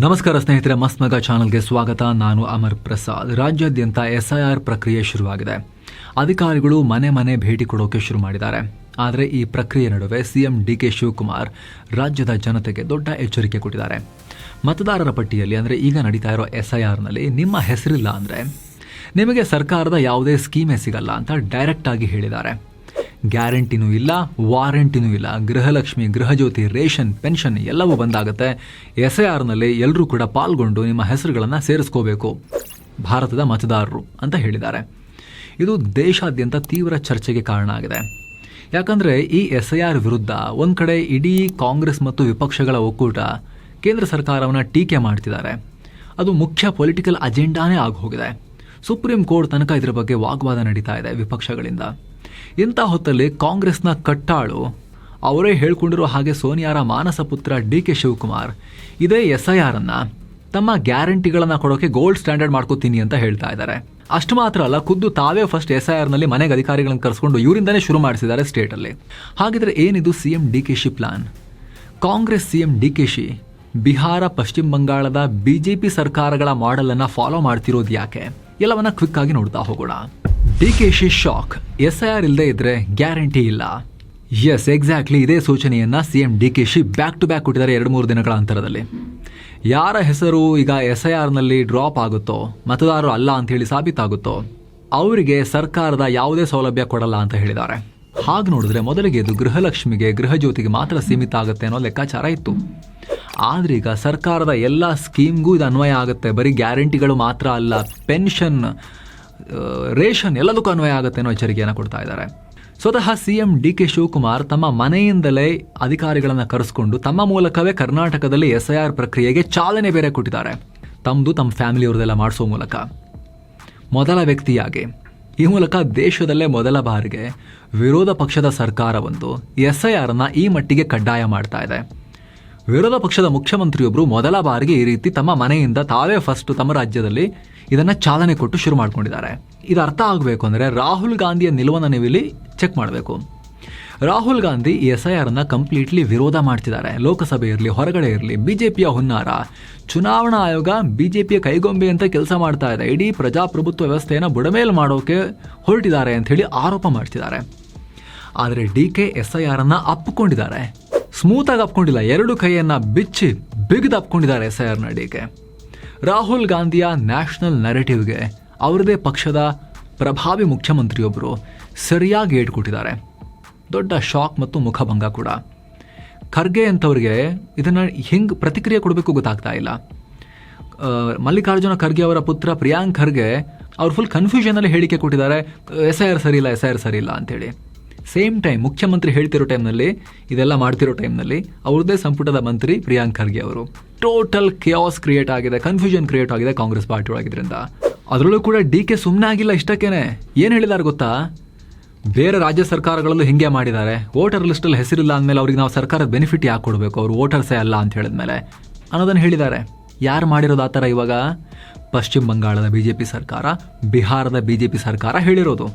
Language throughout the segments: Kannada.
ನಮಸ್ಕಾರ ಸ್ನೇಹಿತರೆ, ಮಸ್ತ್ ಮಗ ಚಾನಲ್ಗೆ ಸ್ವಾಗತ. ನಾನು ಅಮರ್ ಪ್ರಸಾದ್. ರಾಜ್ಯಾದ್ಯಂತ ಎಸ್ಐಆರ್ ಪ್ರಕ್ರಿಯೆ ಶುರುವಾಗಿದೆ. ಅಧಿಕಾರಿಗಳು ಮನೆ ಮನೆ ಭೇಟಿ ಕೊಡೋಕೆ ಶುರು ಮಾಡಿದ್ದಾರೆ. ಆದರೆ ಈ ಪ್ರಕ್ರಿಯೆ ನಡುವೆ ಸಿಎಂ ಡಿಕೆ ಶಿವಕುಮಾರ್ ರಾಜ್ಯದ ಜನತೆಗೆ ದೊಡ್ಡ ಎಚ್ಚರಿಕೆ ಕೊಟ್ಟಿದ್ದಾರೆ. ಮತದಾರರ ಪಟ್ಟಿಯಲ್ಲಿ ಅಂದರೆ ಈಗ ನಡೀತಾ ಇರೋ ಎಸ್ಐಆರ್ನಲ್ಲಿ ನಿಮ್ಮ ಹೆಸರಿಲ್ಲ ಅಂದರೆ ನಿಮಗೆ ಸರ್ಕಾರದ ಯಾವುದೇ ಸ್ಕೀಮೇ ಸಿಗಲ್ಲ ಅಂತ ಡೈರೆಕ್ಟ್ ಆಗಿ ಹೇಳಿದ್ದಾರೆ. ಗ್ಯಾರಂಟಿನೂ ಇಲ್ಲ, ವಾರಂಟಿನೂ ಇಲ್ಲ. ಗೃಹಲಕ್ಷ್ಮಿ, ಗೃಹಜ್ಯೋತಿ, ರೇಷನ್, ಪೆನ್ಷನ್ ಎಲ್ಲವೂ ಬಂದಾಗುತ್ತೆ. ಎಸ್ಐಆರ್ನಲ್ಲಿ ಎಲ್ಲರೂ ಕೂಡ ಪಾಲ್ಗೊಂಡು ನಿಮ್ಮ ಹೆಸರುಗಳನ್ನು ಸೇರಿಸ್ಕೋಬೇಕು ಭಾರತದ ಮತದಾರರು ಅಂತ ಹೇಳಿದ್ದಾರೆ. ಇದು ದೇಶಾದ್ಯಂತ ತೀವ್ರ ಚರ್ಚೆಗೆ ಕಾರಣ ಆಗಿದೆ. ಯಾಕಂದರೆ ಈ ಎಸ್ಐಆರ್ ವಿರುದ್ಧ ಒಂದು ಕಡೆ ಇಡೀ ಕಾಂಗ್ರೆಸ್ ಮತ್ತು ವಿಪಕ್ಷಗಳ ಒಕ್ಕೂಟ ಕೇಂದ್ರ ಸರ್ಕಾರವನ್ನು ಟೀಕೆ ಮಾಡ್ತಿದ್ದಾರೆ. ಅದು ಮುಖ್ಯ ಪೊಲಿಟಿಕಲ್ ಅಜೆಂಡಾನೇ ಆಗೋಗಿದೆ. ಸುಪ್ರೀಂ ಕೋರ್ಟ್ ತನಕ ಇದರ ಬಗ್ಗೆ ವಾಗ್ವಾದ ನಡೀತಾ ಇದೆ ವಿಪಕ್ಷಗಳಿಂದ. ಇಂಥ ಹೊತ್ತಲ್ಲಿ ಕಾಂಗ್ರೆಸ್ನ ಕಟ್ಟಾಳು, ಅವರೇ ಹೇಳ್ಕೊಂಡಿರೋ ಹಾಗೆ ಸೋನಿಯಾರ ಮಾನಸ ಪುತ್ರ ಡಿ ಕೆ ಶಿವಕುಮಾರ್ ಇದೇ ಎಸ್ಐಆರ್ ಅನ್ನ ತಮ್ಮ ಗ್ಯಾರಂಟಿಗಳನ್ನು ಕೊಡೋಕೆ ಗೋಲ್ಡ್ ಸ್ಟ್ಯಾಂಡರ್ಡ್ ಮಾಡ್ಕೋತೀನಿ ಅಂತ ಹೇಳ್ತಾ ಇದ್ದಾರೆ. ಅಷ್ಟು ಮಾತ್ರ ಅಲ್ಲ, ಖುದ್ದು ತಾವೇ ಫಸ್ಟ್ ಎಸ್ಐಆರ್ನಲ್ಲಿ ಮನೆಗೆ ಅಧಿಕಾರಿಗಳನ್ನು ಕರೆಸ್ಕೊಂಡು ಇವರಿಂದನೇ ಶುರು ಮಾಡಿಸಿದ್ದಾರೆ ಸ್ಟೇಟಲ್ಲಿ. ಹಾಗಿದ್ರೆ ಏನಿದು CM D K she plan? Congress CM D K she Bihar, ಪಶ್ಚಿಮ ಬಂಗಾಳದ ಬಿಜೆಪಿ ಸರ್ಕಾರಗಳ ಮಾಡೆಲ್ ಅನ್ನ ಫಾಲೋ ಮಾಡ್ತಿರೋದು ಯಾಕೆ? ಎಲ್ಲವನ್ನ ಕ್ವಿಕ್ ಆಗಿ ನೋಡ್ತಾ ಹೋಗೋಣ. D K Shi shock, SIR ಇಲ್ಲದೆ ಇದ್ರೆ ಗ್ಯಾರಂಟಿ ಇಲ್ಲ. ಎಸ್, ಎಕ್ಸಾಕ್ಟ್ಲಿ ಇದೇ ಸೂಚನೆಯನ್ನ CM D K Shi back to back ಕೊಟ್ಟಿದ್ದಾರೆ 2-3 ದಿನಗಳ ಅಂತರದಲ್ಲಿ. ಯಾರ ಹೆಸರು ಈಗ ಎಸ್ಐಆರ್ನಲ್ಲಿ ಡ್ರಾಪ್ ಆಗುತ್ತೋ, ಮತದಾರರು ಅಲ್ಲ ಅಂತ ಹೇಳಿ ಸಾಬೀತಾಗುತ್ತೋ, ಅವರಿಗೆ ಸರ್ಕಾರದ ಯಾವುದೇ ಸೌಲಭ್ಯ ಕೊಡಲ್ಲ ಅಂತ ಹೇಳಿದ್ದಾರೆ. ಹಾಗೆ ನೋಡಿದ್ರೆ ಮೊದಲಿಗೆ ಇದು ಗೃಹಲಕ್ಷ್ಮಿಗೆ, ಗೃಹಜ್ಯೋತಿಗೆ ಮಾತ್ರ ಸೀಮಿತ ಆಗುತ್ತೆ ಅನ್ನೋ ಲೆಕ್ಕಾಚಾರ ಇತ್ತು. ಆದ್ರೆ ಈಗ ಸರ್ಕಾರದ ಎಲ್ಲ ಸ್ಕೀಮ್ಗೂ ಇದು ಅನ್ವಯ ಆಗುತ್ತೆ. ಬರೀ ಗ್ಯಾರಂಟಿಗಳು ಮಾತ್ರ ಅಲ್ಲ, ಪೆನ್ಷನ್, ರೇಷನ್ ಎಲ್ಲದಕ್ಕೂ ಅನ್ವಯ ಆಗುತ್ತೆ ಅನ್ನೋ ಎಚ್ಚರಿಕೆಯನ್ನು ಕೊಡ್ತಾ ಇದ್ದಾರೆ. ಸ್ವತಃ ಸಿಎಂ ಡಿ ಕೆ ಶಿವಕುಮಾರ್ ತಮ್ಮ ಮನೆಯಿಂದಲೇ ಅಧಿಕಾರಿಗಳನ್ನು ಕರೆಸ್ಕೊಂಡು ತಮ್ಮ ಮೂಲಕವೇ ಕರ್ನಾಟಕದಲ್ಲಿ ಎಸ್ಐಆರ್ ಪ್ರಕ್ರಿಯೆಗೆ ಚಾಲನೆ ಬೇರೆ ಕೊಟ್ಟಿದ್ದಾರೆ. ತಮ್ಮ ಫ್ಯಾಮಿಲಿಯವ್ರದೆಲ್ಲ ಮಾಡಿಸೋ ಮೂಲಕ ಮೊದಲ ವ್ಯಕ್ತಿಯಾಗಿ ಈ ಮೂಲಕ ದೇಶದಲ್ಲೇ ಮೊದಲ ಬಾರಿಗೆ ವಿರೋಧ ಪಕ್ಷದ ಸರ್ಕಾರವೊಂದು ಎಸ್ಐಆರ್ ಅನ್ನ ಈ ಮಟ್ಟಿಗೆ ಕಡ್ಡಾಯ ಮಾಡ್ತಾ ಇದೆ. ವಿರೋಧ ಪಕ್ಷದ ಮುಖ್ಯಮಂತ್ರಿಯೊಬ್ಬರು ಮೊದಲ ಬಾರಿಗೆ ಈ ರೀತಿ ತಮ್ಮ ಮನೆಯಿಂದ ತಾವೇ ಫಸ್ಟ್ ತಮ್ಮ ರಾಜ್ಯದಲ್ಲಿ ಇದನ್ನ ಚಾಲನೆ ಕೊಟ್ಟು ಶುರು ಮಾಡ್ಕೊಂಡಿದ್ದಾರೆ. ಇದು ಅರ್ಥ ಆಗಬೇಕು ಅಂದರೆ ರಾಹುಲ್ ಗಾಂಧಿಯ ನಿಲುವನ್ನು ನೀವು ಇಲ್ಲಿ ಚೆಕ್ ಮಾಡಬೇಕು. ರಾಹುಲ್ ಗಾಂಧಿ ಈ ಎಸ್ಐಆರ್ ಅನ್ನ ಕಂಪ್ಲೀಟ್ಲಿ ವಿರೋಧ ಮಾಡ್ತಿದ್ದಾರೆ. ಲೋಕಸಭೆ ಇರಲಿ, ಹೊರಗಡೆ ಇರಲಿ, ಬಿಜೆಪಿಯ ಹುನ್ನಾರ, ಚುನಾವಣಾ ಆಯೋಗ ಬಿಜೆಪಿಯ ಕೈಗೊಂಬೆ ಅಂತ ಕೆಲಸ ಮಾಡ್ತಾ ಇದೆ, ಇಡೀ ಪ್ರಜಾಪ್ರಭುತ್ವ ವ್ಯವಸ್ಥೆಯನ್ನು ಬುಡಮೇಲು ಮಾಡೋಕೆ ಹೊರಟಿದ್ದಾರೆ ಅಂತ ಹೇಳಿ ಆರೋಪ ಮಾಡ್ತಿದ್ದಾರೆ. ಆದರೆ ಡಿ ಕೆ ಎಸ್ಐಆರ್ ಅನ್ನ ಅಪ್ಪಿಕೊಂಡಿದ್ದಾರೆ. ಸ್ಮೂತ್ ಆಗಿ ಅಪ್ಕೊಂಡಿಲ್ಲ, 2 ಕೈಯನ್ನ ಬಿಚ್ಚಿ ಬಿಗಿದು ಅಪ್ಕೊಂಡಿದ್ದಾರೆ ಎಸ್ಐಆರ್ನ ಡಿ ಕೆ. ರಾಹುಲ್ ಗಾಂಧಿಯ ನ್ಯಾಷನಲ್ ನರೇಟಿವ್ಗೆ ಅವರದೇ ಪಕ್ಷದ ಪ್ರಭಾವಿ ಮುಖ್ಯಮಂತ್ರಿಯೊಬ್ಬರು ಸರಿಯಾಗಿ ಏಟ್ ಕೊಟ್ಟಿದ್ದಾರೆ. ದೊಡ್ಡ ಶಾಕ್ ಮತ್ತು ಮುಖಭಂಗ ಕೂಡ. ಖರ್ಗೆ ಅಂತವ್ರಿಗೆ ಇದನ್ನು ಹೆಂಗೆ ಪ್ರತಿಕ್ರಿಯೆ ಕೊಡಬೇಕು ಗೊತ್ತಾಗ್ತಾ ಇಲ್ಲ. ಮಲ್ಲಿಕಾರ್ಜುನ ಖರ್ಗೆ ಅವರ ಪುತ್ರ ಪ್ರಿಯಾಂಕ್ ಖರ್ಗೆ ಅವ್ರು ಫುಲ್ ಕನ್ಫ್ಯೂಷನಲ್ಲಿ ಹೇಳಿಕೆ ಕೊಟ್ಟಿದ್ದಾರೆ, ಎಸ್ಐಆರ್ ಸರಿ ಇಲ್ಲ, ಎಸ್ಐಆರ್ ಸರಿ ಇಲ್ಲ ಅಂತೇಳಿ. ಸೇಮ್ ಟೈಮ್ ಮುಖ್ಯಮಂತ್ರಿ ಹೇಳ್ತಿರೋ ಟೈಮ್ನಲ್ಲಿ, ಇದೆಲ್ಲ ಮಾಡ್ತಿರೋ ಟೈಮ್ನಲ್ಲಿ ಅವ್ರದ್ದೇ ಸಂಪುಟದ ಮಂತ್ರಿ ಪ್ರಿಯಾಂಕ್ ಖರ್ಗೆ ಅವರು ಟೋಟಲ್ ಕೇಯಾಸ್ ಕ್ರಿಯೇಟ್ ಆಗಿದೆ, ಕನ್ಫ್ಯೂಷನ್ ಕ್ರಿಯೇಟ್ ಆಗಿದೆ ಕಾಂಗ್ರೆಸ್ ಪಾರ್ಟಿ ಒಳಗಿದ್ರಿಂದ. ಅದರಲ್ಲೂ ಕೂಡ ಡಿ ಕೆ ಸುಮ್ಮನೆ ಆಗಿಲ್ಲ. ಇಷ್ಟಕ್ಕೇನೆ ಏನು ಹೇಳಿದ್ದಾರೆ ಗೊತ್ತಾ? ಬೇರೆ ರಾಜ್ಯ ಸರ್ಕಾರಗಳಲ್ಲೂ ಹಿಂಗೆ ಮಾಡಿದ್ದಾರೆ. ವೋಟರ್ ಲಿಸ್ಟಲ್ಲಿ ಹೆಸರಿಲ್ಲ ಅಂದಮೇಲೆ ಅವ್ರಿಗೆ ನಾವು ಸರ್ಕಾರದ ಬೆನಿಫಿಟ್ ಯಾಕೆ ಕೊಡಬೇಕು, ಅವರು ವೋಟರ್ಸೇ ಅಲ್ಲ ಅಂತ ಹೇಳಿದ್ಮೇಲೆ ಅನ್ನೋದನ್ನು ಹೇಳಿದ್ದಾರೆ. ಯಾರು ಮಾಡಿರೋದು ಆ ಥರ? ಇವಾಗ ಪಶ್ಚಿಮ ಬಂಗಾಳದ ಬಿಜೆಪಿ ಸರ್ಕಾರ, ಬಿಹಾರದ ಬಿಜೆಪಿ ಸರ್ಕಾರ ಹೇಳಿರೋದು.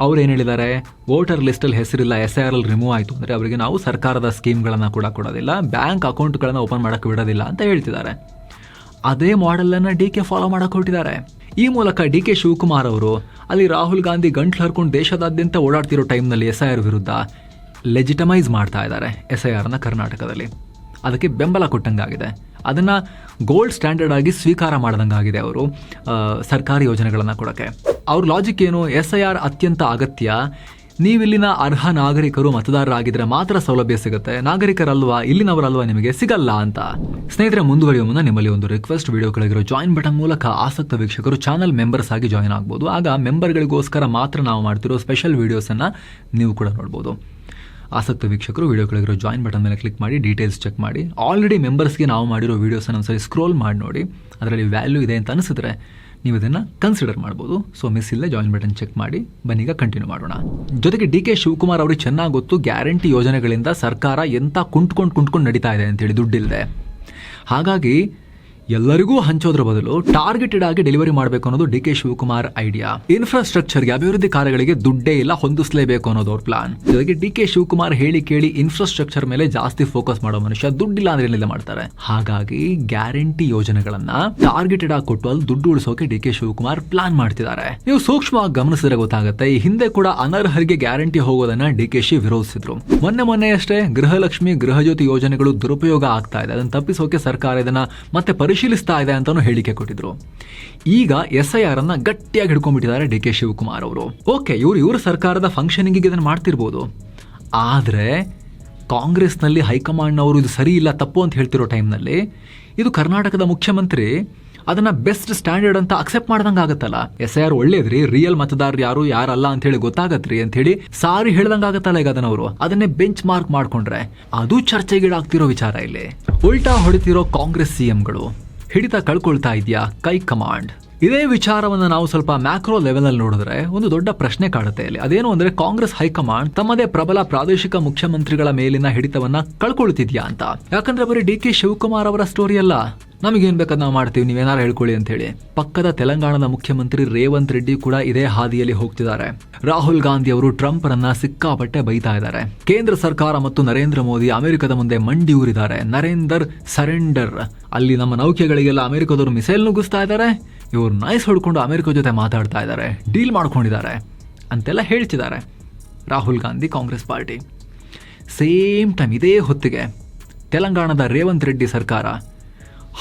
ಅವ್ರು ಏನು ಹೇಳಿದ್ದಾರೆ? ವೋಟರ್ ಲಿಸ್ಟಲ್ಲಿ ಹೆಸರಿಲ್ಲ, ಎಸ್ಐಆರ್ ಅಲ್ಲಿ ರಿಮೂವ್ ಆಯಿತು ಅಂದರೆ ಅವರಿಗೆ ನಾವು ಸರ್ಕಾರದ ಸ್ಕೀಮ್ಗಳನ್ನು ಕೂಡ ಕೊಡೋದಿಲ್ಲ, ಬ್ಯಾಂಕ್ ಅಕೌಂಟ್ಗಳನ್ನು ಓಪನ್ ಮಾಡೋಕ್ಕೆ ಬಿಡೋದಿಲ್ಲ ಅಂತ ಹೇಳ್ತಿದ್ದಾರೆ. ಅದೇ ಮಾಡೆಲನ್ನು ಡಿ ಕೆ ಫಾಲೋ ಮಾಡೋಕೆ ಹೊರಟಿದ್ದಾರೆ. ಈ ಮೂಲಕ ಡಿ ಕೆ ಶಿವಕುಮಾರ್ ಅವರು ಅಲ್ಲಿ ರಾಹುಲ್ ಗಾಂಧಿ ಗಂಟ್ಲು ಹರ್ಕೊಂಡು ದೇಶದಾದ್ಯಂತ ಓಡಾಡ್ತಿರೋ ಟೈಮ್ನಲ್ಲಿ ಎಸ್ಐಆರ್ ವಿರುದ್ಧ ಲೆಜಿಟಮೈಸ್ ಮಾಡ್ತಾ ಇದ್ದಾರೆ ಎಸ್ಐಆರ್ನ ಕರ್ನಾಟಕದಲ್ಲಿ. ಅದಕ್ಕೆ ಬೆಂಬಲ ಕೊಟ್ಟಂಗಾಗಿದೆ. ಅದನ್ನು ಗೋಲ್ಡ್ ಸ್ಟ್ಯಾಂಡರ್ಡ್ ಆಗಿ ಸ್ವೀಕಾರ ಮಾಡ್ದಂಗಾಗಿದೆ ಅವರು ಸರ್ಕಾರಿ ಯೋಜನೆಗಳನ್ನು ಕೊಡೋಕ್ಕೆ. ಅವ್ರ ಲಾಜಿಕ್ ಏನು? ಎಸ್ಐಆರ್ ಅತ್ಯಂತ ಅಗತ್ಯ, ನೀವಿಲ್ಲಿನ ಅರ್ಹ ನಾಗರಿಕರು ಮತದಾರರಾಗಿದ್ದರೆ ಮಾತ್ರ ಸೌಲಭ್ಯ ಸಿಗುತ್ತೆ, ನಾಗರಿಕರಲ್ವಾ, ಇಲ್ಲಿನವರಲ್ವಾ ನಿಮಗೆ ಸಿಗಲ್ಲ ಅಂತ. ಸ್ನೇಹಿತರೆ, ಮುಂದುವರಿಯುವ ಮುನ್ನ ನಿಮ್ಮಲ್ಲಿ ಒಂದು ರಿಕ್ವೆಸ್ಟ್: ವಿಡಿಯೋ ಕೆಳಗಿರೋ ಜಾಯಿನ್ ಬಟನ್ ಮೂಲಕ ಆಸಕ್ತ ವೀಕ್ಷಕರು ಚಾನಲ್ ಮೆಂಬರ್ಸ್ ಆಗಿ ಜಾಯಿನ್ ಆಗ್ಬೋದು. ಆಗ ಮೆಂಬರ್ಗಳಿಗೋಸ್ಕರ ಮಾತ್ರ ನಾವು ಮಾಡ್ತಿರೋ ಸ್ಪೆಷಲ್ ವೀಡಿಯೋಸನ್ನು ನೀವು ಕೂಡ ನೋಡ್ಬೋದು. ಆಸಕ್ತ ವೀಕ್ಷಕರು ವಿಡಿಯೋ ಕೆಳಗಿರೋ ಜಾಯಿನ್ ಬಟನ್ ಮೇಲೆ ಕ್ಲಿಕ್ ಮಾಡಿ ಡೀಟೇಲ್ಸ್ ಚೆಕ್ ಮಾಡಿ. ಆಲ್ರೆಡಿ ಮೆಂಬರ್ಸ್ಗೆ ನಾವು ಮಾಡಿರೋ ವೀಡಿಯೋಸನ್ನು ಒಂದ್ಸರಿ ಸ್ಕ್ರೋಲ್ ಮಾಡಿ ನೋಡಿ. ಅದರಲ್ಲಿ ವ್ಯಾಲ್ಯೂ ಇದೆ ಅಂತ ಅನಿಸಿದ್ರೆ ನೀವು ಇದನ್ನು ಕನ್ಸಿಡರ್ ಮಾಡ್ಬೋದು. ಸೊ ಮಿಸ್ ಇಲ್ಲೇ ಜಾಯಿನ್ ಬಟನ್ ಚೆಕ್ ಮಾಡಿ. ಬನ್ನೀಗ ಕಂಟಿನ್ಯೂ ಮಾಡೋಣ. ಜೊತೆಗೆ ಡಿ ಕೆ ಶಿವಕುಮಾರ್ ಅವ್ರಿಗೆ ಚೆನ್ನಾಗಿ ಗೊತ್ತು ಗ್ಯಾರಂಟಿ ಯೋಜನೆಗಳಿಂದ ಸರ್ಕಾರ ಎಂಥ ಕುಂಟ್ಕೊಂಡು ನಡೀತಾ ಇದೆ ಅಂತೇಳಿ, ದುಡ್ಡಿಲ್ಲದೆ. ಹಾಗಾಗಿ ಎಲ್ಲರಿಗೂ ಹಂಚೋದ್ರ ಬದಲು ಟಾರ್ಗೆಟೆಡ್ ಆಗಿ ಡೆಲಿವರಿ ಮಾಡಬೇಕು ಅನ್ನೋದು ಡಿ ಕೆ ಶಿವಕುಮಾರ್ ಐಡಿಯಾ. ಇನ್ಫ್ರಾಸ್ಟ್ರಕ್ಚರ್ಗೆ ಅಭಿವೃದ್ಧಿ ಕಾರ್ಯಗಳಿಗೆ ದುಡ್ಡೇ ಇಲ್ಲ, ಹೊಂದಿಸಲೇಬೇಕು ಅನ್ನೋದು ಅವ್ರ ಪ್ಲಾನ್. ಜೊತೆಗೆ ಡಿ ಕೆ ಶಿವಕುಮಾರ್ ಹೇಳಿ ಕೇಳಿ ಇನ್ಫ್ರಾಸ್ಟ್ರಕ್ಚರ್ ಮೇಲೆ ಜಾಸ್ತಿ ಫೋಕಸ್ ಮಾಡೋ ಮನುಷ್ಯ, ದುಡ್ಡಿಲ್ಲ ಅಂದ್ರೆ ಏನಿಲ್ಲ ಮಾಡ್ತಾರೆ. ಹಾಗಾಗಿ ಗ್ಯಾರಂಟಿ ಯೋಜನೆಗಳನ್ನ ಟಾರ್ಗೆಟೆಡ್ ಆಗಿ ಕೊಟ್ಟು ಅಲ್ಲಿ ದುಡ್ಡು ಉಳಿಸೋಕೆ ಡಿ ಕೆ ಶಿವಕುಮಾರ್ ಪ್ಲಾನ್ ಮಾಡ್ತಿದ್ದಾರೆ. ನೀವು ಸೂಕ್ಷ್ಮವಾಗಿ ಗಮನಿಸಿದ್ರೆ ಗೊತ್ತಾಗುತ್ತೆ. ಈ ಹಿಂದೆ ಕೂಡ ಅನರ್ಹರಿಗೆ ಗ್ಯಾರಂಟಿ ಹೋಗೋದನ್ನ ಡಿ ಕೆ ಶಿ ವಿರೋಧಿಸಿದ್ರು. ಮೊನ್ನೆ ಅಷ್ಟೇ ಗೃಹಲಕ್ಷ್ಮಿ ಗೃಹಜ್ಯೋತಿ ಯೋಜನೆಗಳು ದುರುಪಯೋಗ ಆಗ್ತಾ ಇದೆ, ಅದನ್ನು ತಪ್ಪಿಸೋಕೆ ಸರ್ಕಾರ ಇದನ್ನ ಮತ್ತೆ ಪರಿಶೀಲಿಸ್ತಾ ಇದೆ ಅಂತಾನು ಹೇಳಿಕೆ ಕೊಟ್ಟಿದ್ರು. ಈಗ SIR ಅನ್ನ ಗಟ್ಟಿಯಾಗಿ ಹಿಡ್ಕೊಂಡ್ಬಿಟ್ಟಿದ್ದಾರೆ ಡಿ ಕೆ ಶಿವಕುಮಾರ್ ಅವರು. ಓಕೆ, ಇವ್ರ ಸರ್ಕಾರದ ಫಂಕ್ಷನಿಂಗ್ ಇದನ್ನ ಮಾಡ್ತಿರ್ಬೋದು, ಆದ್ರೆ ಕಾಂಗ್ರೆಸ್ನಲ್ಲಿ ಹೈಕಮಾಂಡ್ನವರು ಇದು ಸರಿ ಇಲ್ಲ, ತಪ್ಪು ಅಂತ ಹೇಳ್ತಿರೋ ಟೈಮ್ನಲ್ಲಿ ಇದು ಕರ್ನಾಟಕದ ಮುಖ್ಯಮಂತ್ರಿ ಅದನ್ನ ಬೆಸ್ಟ್ ಸ್ಟ್ಯಾಂಡರ್ಡ್ ಅಂತ ಅಕ್ಸೆಪ್ಟ್ ಮಾಡ್ದಂಗ ಆಗತ್ತಲ್ಲ. SIR ಒಳ್ಳೇದ್ರಿ, ರಿಯಲ್ ಮತದಾರರು ಯಾರು ಯಾರಲ್ಲ ಅಂತ ಹೇಳಿ ಗೊತ್ತಾಗತ್ರಿ ಅಂತ ಹೇಳಿ ಸಾರಿ ಹೇಳ್ದಂಗ ಆಗತ್ತಲ್ಲ. ಈಗ ಅದನ್ನವರು ಅದನ್ನೇ ಬೆಂಚ್ ಮಾರ್ಕ್ ಮಾಡ್ಕೊಂಡ್ರೆ ಅದು ಚರ್ಚೆಗೀಡಾಗ್ತಿರೋ ವಿಚಾರ. ಇಲ್ಲಿ ಉಲ್ಟಾ ಹೊಡಿತಿರೋ ಕಾಂಗ್ರೆಸ್ CMಗಳು ಹಿಡಿತ ಕಳ್ಕೊಳ್ತಾ ಇದೆಯಾ ಕೈ ಕಮಾಂಡ್? ಇದೇ ವಿಚಾರವನ್ನು ನಾವು ಸ್ವಲ್ಪ ಮ್ಯಾಕ್ರೋ ಲೆವೆಲ್ ಅಲ್ಲಿ ನೋಡಿದ್ರೆ ಒಂದು ದೊಡ್ಡ ಪ್ರಶ್ನೆ ಕಾಡುತ್ತೆ ಇಲ್ಲಿ. ಅದೇನು ಅಂದ್ರೆ ಕಾಂಗ್ರೆಸ್ ಹೈಕಮಾಂಡ್ ತಮ್ಮದೇ ಪ್ರಬಲ ಪ್ರಾದೇಶಿಕ ಮುಖ್ಯಮಂತ್ರಿಗಳ ಮೇಲಿನ ಹಿಡಿತವನ್ನ ಕಳ್ಕೊಳ್ತಿದ್ಯಾ ಅಂತ. ಯಾಕಂದ್ರೆ ಬರೀ ಡಿ ಕೆ ಶಿವಕುಮಾರ್ ಅವರ ಸ್ಟೋರಿ ಅಲ್ಲ, ನಮಗೇನ್ ಬೇಕಾದ್ ನಾವು ಮಾಡ್ತೀವಿ, ನೀವೇನಾರು ಹೇಳ್ಕೊಳ್ಳಿ ಅಂತ ಹೇಳಿ ಪಕ್ಕದ ತೆಲಂಗಾಣದ ಮುಖ್ಯಮಂತ್ರಿ ರೇವಂತ್ ರೆಡ್ಡಿ ಕೂಡ ಇದೇ ಹಾದಿಯಲ್ಲಿ ಹೋಗ್ತಿದ್ದಾರೆ. ರಾಹುಲ್ ಗಾಂಧಿ ಅವರು ಟ್ರಂಪ್ ರನ್ನ ಸಿಕ್ಕಾಪಟ್ಟೆ ಬೈತಾ ಇದ್ದಾರೆ. ಕೇಂದ್ರ ಸರ್ಕಾರ ಮತ್ತು ನರೇಂದ್ರ ಮೋದಿ ಅಮೆರಿಕದ ಮುಂದೆ ಮಂಡಿ ಊರಿದ್ದಾರೆ. ನರೇಂದರ್ ಸರೆಂಡರ್, ಅಲ್ಲಿ ನಮ್ಮ ನೌಕೆಗಳಿಗೆಲ್ಲ ಅಮೆರಿಕದವರು ಮಿಸೈಲ್ ನುಗ್ಗಿಸ್ತಾ ಇದ್ದಾರೆ, ಇವರು ನೈಸ್ ಹೊಡ್ಕೊಂಡು ಅಮೆರಿಕ ಜೊತೆ ಮಾತಾಡ್ತಾ ಇದ್ದಾರೆ, ಡೀಲ್ ಮಾಡ್ಕೊಂಡಿದ್ದಾರೆ ಅಂತೆಲ್ಲ ಹೇಳ್ತಿದ್ದಾರೆ Rahul Gandhi Congress party. Same time ಇದೇ ಹೊತ್ತಿಗೆ ತೆಲಂಗಾಣದ ರೇವಂತ್ ರೆಡ್ಡಿ ಸರ್ಕಾರ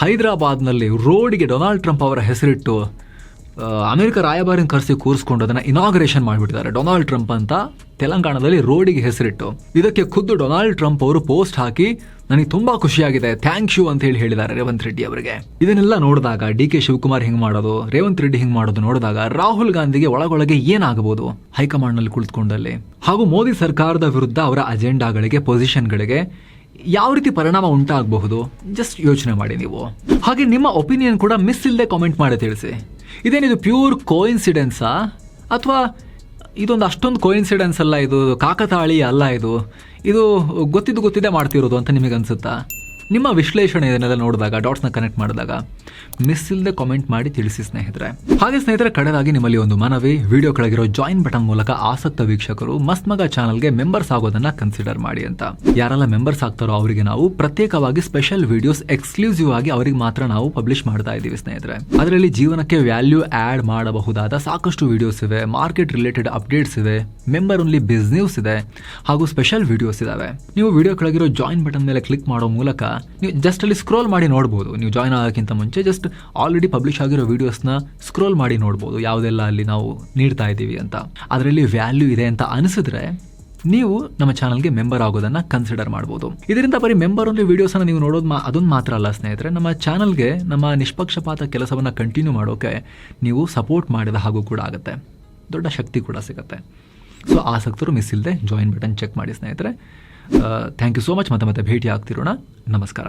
ಹೈದರಾಬಾದ್ನಲ್ಲಿ ರೋಡಿಗೆ ಡೊನಾಲ್ಡ್ ಟ್ರಂಪ್ ಅವರ ಹೆಸರಿಟ್ಟು ಅಮೆರಿಕ ರಾಯಭಾರಿನ ಕರೆಸಿ ಕೂರಿಸ್ಕೊಂಡು ಅದನ್ನ ಇನಾಗ್ರೇಷನ್ ಮಾಡಿಬಿಟ್ಟಿದ್ದಾರೆ. ಡೊನಾಲ್ಡ್ ಟ್ರಂಪ್ ಅಂತ ತೆಲಂಗಾಣದಲ್ಲಿ ರೋಡಿಗೆ ಹೆಸರಿಟ್ಟು ಇದಕ್ಕೆ ಖುದ್ದು ಡೊನಾಲ್ಡ್ ಟ್ರಂಪ್ ಅವರು ಪೋಸ್ಟ್ ಹಾಕಿ ನನಗೆ ತುಂಬಾ ಖುಷಿಯಾಗಿದೆ, ಥ್ಯಾಂಕ್ ಯು ಅಂತ ಹೇಳಿದ್ದಾರೆ ರೇವಂತ್ ರೆಡ್ಡಿ ಅವರಿಗೆ. ಇದನ್ನೆಲ್ಲ ನೋಡಿದಾಗ ಡಿ ಕೆ ಶಿವಕುಮಾರ್ ಹಿಂಗ್ ಮಾಡೋದು, ರೇವಂತ್ ರೆಡ್ಡಿ ಹಿಂಗ್ ಮಾಡೋದು ನೋಡಿದಾಗ ರಾಹುಲ್ ಗಾಂಧಿಗೆ ಒಳಗೊಳಗೆ ಏನಾಗಬಹುದು ಹೈಕಮಾಂಡ್ ನಲ್ಲಿ ಕುಳಿತುಕೊಂಡಲ್ಲಿ, ಹಾಗೂ ಮೋದಿ ಸರ್ಕಾರದ ವಿರುದ್ಧ ಅವರ ಅಜೆಂಡಾಗಳಿಗೆ ಪೊಸಿಷನ್ಗಳಿಗೆ ಯಾವ ರೀತಿ ಪರಿಣಾಮ ಉಂಟಾಗಬಹುದು ಜಸ್ಟ್ ಯೋಚನೆ ಮಾಡಿ ನೀವು. ಹಾಗೆ ನಿಮ್ಮ ಒಪಿನಿಯನ್ ಕೂಡ ಮಿಸ್ ಇಲ್ಲದೆ ಕಾಮೆಂಟ್ ಮಾಡಿ ತಿಳಿಸಿ. ಇದೇನಿದು ಪ್ಯೂರ್ ಕೋಇನ್ಸಿಡೆನ್ಸಾ ಅಥವಾ ಇದೊಂದು ಅಷ್ಟೊಂದು ಕೋಇನ್ಸಿಡೆನ್ಸ್ ಅಲ್ಲ, ಇದು ಕಾಕತಾಳಿ ಅಲ್ಲ, ಇದು ಗೊತ್ತಿದ್ದೇ ಮಾಡ್ತಿರೋದು ಅಂತ ನಿಮಗೆ ಅನ್ಸುತ್ತಾ? ನಿಮ್ಮ ವಿಶ್ಲೇಷಣೆ ಇದನ್ನೆಲ್ಲ ನೋಡಿದಾಗ, ಡಾಟ್ಸ್ನ ಕನೆಕ್ಟ್ ಮಾಡಿದಾಗ ಮಿಸ್ ಇಲ್ಲದೆ ಕಾಮೆಂಟ್ ಮಾಡಿ ತಿಳಿಸಿ ಸ್ನೇಹಿತರೆ. ಹಾಗೆ ಸ್ನೇಹಿತರೆ, ಕಡೆದಾಗಿ ನಿಮ್ಮಲ್ಲಿ ಒಂದು ಮನವಿ, ವಿಡಿಯೋ ಕೆಳಗಿರೋ ಜಾಯಿನ್ ಬಟನ್ ಮೂಲಕ ಆಸಕ್ತ ವೀಕ್ಷಕರು ಮಸ್ತ್ ಮಗ ಚಾನಲ್ಗೆ ಮೆಂಬರ್ಸ್ ಆಗೋದನ್ನ ಕನ್ಸಿಡರ್ ಮಾಡಿ ಅಂತ. ಯಾರೆಲ್ಲ ಮೆಂಬರ್ಸ್ ಆಗ್ತಾರೋ ಅವರಿಗೆ ನಾವು ಪ್ರತ್ಯೇಕವಾಗಿ ಸ್ಪೆಷಲ್ ವಿಡಿಯೋಸ್ ಎಕ್ಸ್ಕ್ಲೂಸಿವ್ ಆಗಿ ಅವರಿಗೆ ಮಾತ್ರ ನಾವು ಪಬ್ಲಿಷ್ ಮಾಡ್ತಾ ಇದ್ದೀವಿ ಸ್ನೇಹಿತರೆ. ಅದರಲ್ಲಿ ಜೀವನಕ್ಕೆ ವ್ಯಾಲ್ಯೂ ಆಡ್ ಮಾಡಬಹುದಾದ ಸಾಕಷ್ಟು ವಿಡಿಯೋಸ್ ಇವೆ, ಮಾರ್ಕೆಟ್ ರಿಲೇಟೆಡ್ ಅಪ್ಡೇಟ್ಸ್ ಇವೆ, ಮೆಂಬರ್ ಓನ್ಲಿ ಬಿಸ್ನೆಸ್ ಇದೆ, ಹಾಗೂ ಸ್ಪೆಷಲ್ ವಿಡಿಯೋಸ್ ಇದಾವೆ. ನೀವು ವಿಡಿಯೋ ಕೆಳಗಿರೋ ಜಾಯಿನ್ ಬಟನ್ ಮೇಲೆ ಕ್ಲಿಕ್ ಮಾಡೋ ಮೂಲಕ ನೀವು ಜಸ್ಟ್ ಅಲ್ಲಿ ಸ್ಕ್ರೋಲ್ ಮಾಡಿ ನೋಡ್ಬೋದು. ನೀವು ಜಾಯ್ನ್ ಆಗೋಕ್ಕಿಂತ ಮುಂಚೆ ಜಸ್ಟ್ ಆಲ್ರೆಡಿ ಪಬ್ಲಿಷ್ ಆಗಿರೋ ವಿಡಿಯೋಸ್ನ ಸ್ಕ್ರೋಲ್ ಮಾಡಿ ನೋಡ್ಬೋದು, ಯಾವುದೆಲ್ಲ ಅಲ್ಲಿ ನಾವು ನೀಡ್ತಾ ಇದ್ದೀವಿ ಅಂತ. ಅದರಲ್ಲಿ ವ್ಯಾಲ್ಯೂ ಇದೆ ಅಂತ ಅನಿಸಿದ್ರೆ ನೀವು ನಮ್ಮ ಚಾನಲ್ಗೆ ಮೆಂಬರ್ ಆಗೋದನ್ನ ಕನ್ಸಿಡರ್ ಮಾಡ್ಬೋದು. ಇದರಿಂದ ಬರೀ ಮೆಂಬರ್ ಓನ್ಲಿ ವಿಡಿಯೋಸನ್ನು ನೀವು ನೋಡೋದು ಅದೊಂದು ಮಾತ್ರ ಅಲ್ಲ ಸ್ನೇಹಿತರೆ, ನಮ್ಮ ಚಾನಲ್ಗೆ ನಮ್ಮ ನಿಷ್ಪಕ್ಷಪಾತ ಕೆಲಸವನ್ನು ಕಂಟಿನ್ಯೂ ಮಾಡೋಕೆ ನೀವು ಸಪೋರ್ಟ್ ಮಾಡಿದ ಹಾಗೂ ಕೂಡ ಆಗುತ್ತೆ, ದೊಡ್ಡ ಶಕ್ತಿ ಕೂಡ ಸಿಗುತ್ತೆ. ಸೊ ಆಸಕ್ತರು ಮಿಸ್ ಇಲ್ಲದೆ ಜಾಯಿನ್ ಬಟನ್ ಚೆಕ್ ಮಾಡಿ ಸ್ನೇಹಿತರೆ. Thank you so much. ಮತ್ತೆ ಭೇಟಿ ಆಗ್ತಿರೋಣ. ನಮಸ್ಕಾರ.